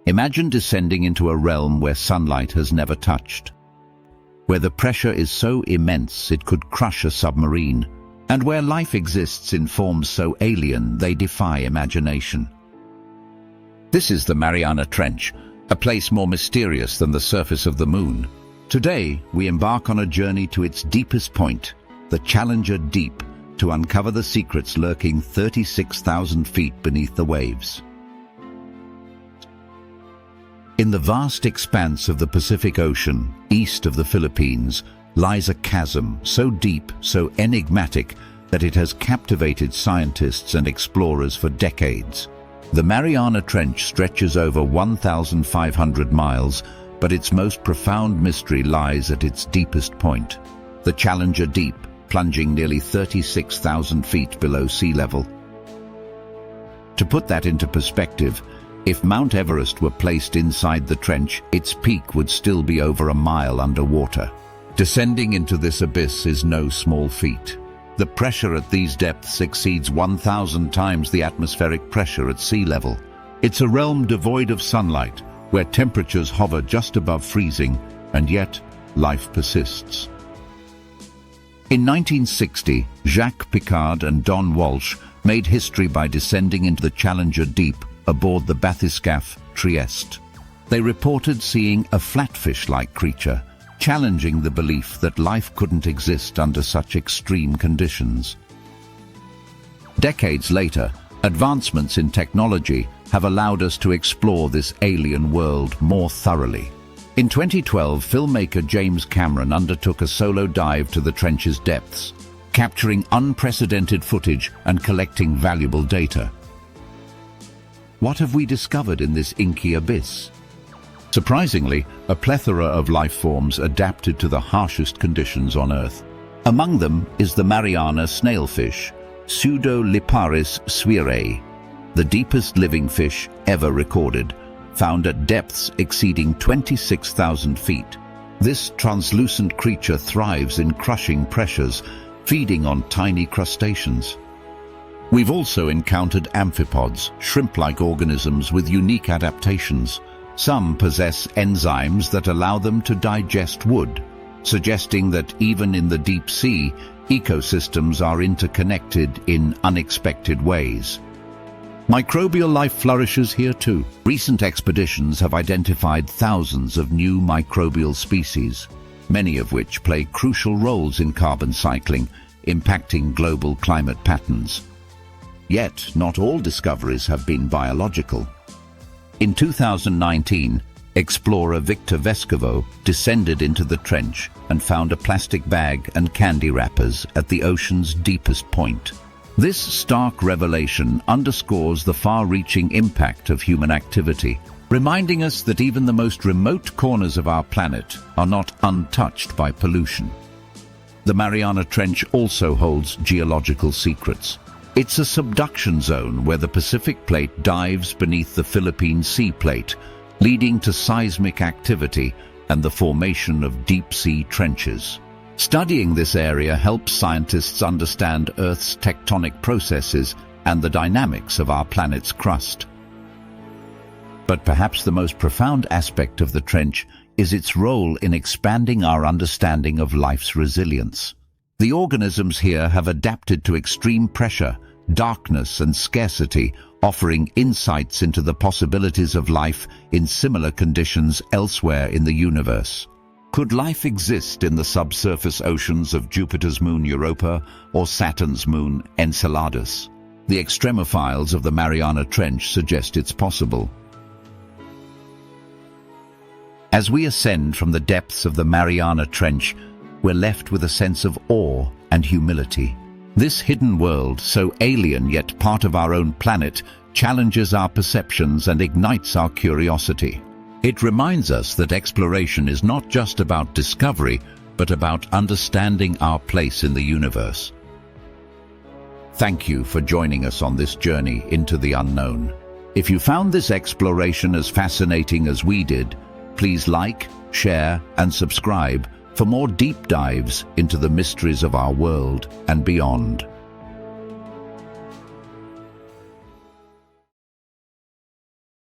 Imagine descending into a realm where sunlight has never touched, where the pressure is so immense it could crush a submarine, and where life exists in forms so alien they defy imagination. This is the Mariana Trench, a place more mysterious than the surface of the moon. Today, we embark on a journey to its deepest point, the Challenger Deep, to uncover the secrets lurking 36,000 feet beneath the waves. In the vast expanse of the Pacific Ocean, east of the Philippines, lies a chasm so deep, so enigmatic, that it has captivated scientists and explorers for decades. The Mariana Trench stretches over 1,500 miles, but its most profound mystery lies at its deepest point, the Challenger Deep, plunging nearly 36,000 feet below sea level. To put that into perspective, if Mount Everest were placed inside the trench, its peak would still be over a mile underwater. Descending into this abyss is no small feat. The pressure at these depths exceeds 1,000 times the atmospheric pressure at sea level. It's a realm devoid of sunlight, where temperatures hover just above freezing, and yet life persists. In 1960, Jacques Piccard and Don Walsh made history by descending into the Challenger Deep aboard the bathyscaphe Trieste. They reported seeing a flatfish-like creature, challenging the belief that life couldn't exist under such extreme conditions. Decades later, advancements in technology have allowed us to explore this alien world more thoroughly. In 2012, filmmaker James Cameron undertook a solo dive to the trench's depths, capturing unprecedented footage and collecting valuable data. What have we discovered in this inky abyss? Surprisingly, a plethora of life forms adapted to the harshest conditions on Earth. Among them is the Mariana snailfish, Pseudoliparis suirae, the deepest living fish ever recorded, found at depths exceeding 26,000 feet. This translucent creature thrives in crushing pressures, feeding on tiny crustaceans. We've also encountered amphipods, shrimp-like organisms with unique adaptations. Some possess enzymes that allow them to digest wood, suggesting that even in the deep sea, ecosystems are interconnected in unexpected ways. Microbial life flourishes here too. Recent expeditions have identified thousands of new microbial species, many of which play crucial roles in carbon cycling, impacting global climate patterns. Yet, not all discoveries have been biological. In 2019, explorer Victor Vescovo descended into the trench and found a plastic bag and candy wrappers at the ocean's deepest point. This stark revelation underscores the far-reaching impact of human activity, reminding us that even the most remote corners of our planet are not untouched by pollution. The Mariana Trench also holds geological secrets. It's a subduction zone where the Pacific Plate dives beneath the Philippine Sea Plate, leading to seismic activity and the formation of deep-sea trenches. Studying this area helps scientists understand Earth's tectonic processes and the dynamics of our planet's crust. But perhaps the most profound aspect of the trench is its role in expanding our understanding of life's resilience. The organisms here have adapted to extreme pressure, darkness, and scarcity, offering insights into the possibilities of life in similar conditions elsewhere in the universe. Could life exist in the subsurface oceans of Jupiter's moon Europa or Saturn's moon Enceladus? The extremophiles of the Mariana Trench suggest it's possible. As we ascend from the depths of the Mariana Trench, we're left with a sense of awe and humility. This hidden world, so alien yet part of our own planet, challenges our perceptions and ignites our curiosity. It reminds us that exploration is not just about discovery, but about understanding our place in the universe. Thank you for joining us on this journey into the unknown. If you found this exploration as fascinating as we did, please like, share, and subscribe for more deep dives into the mysteries of our world and beyond.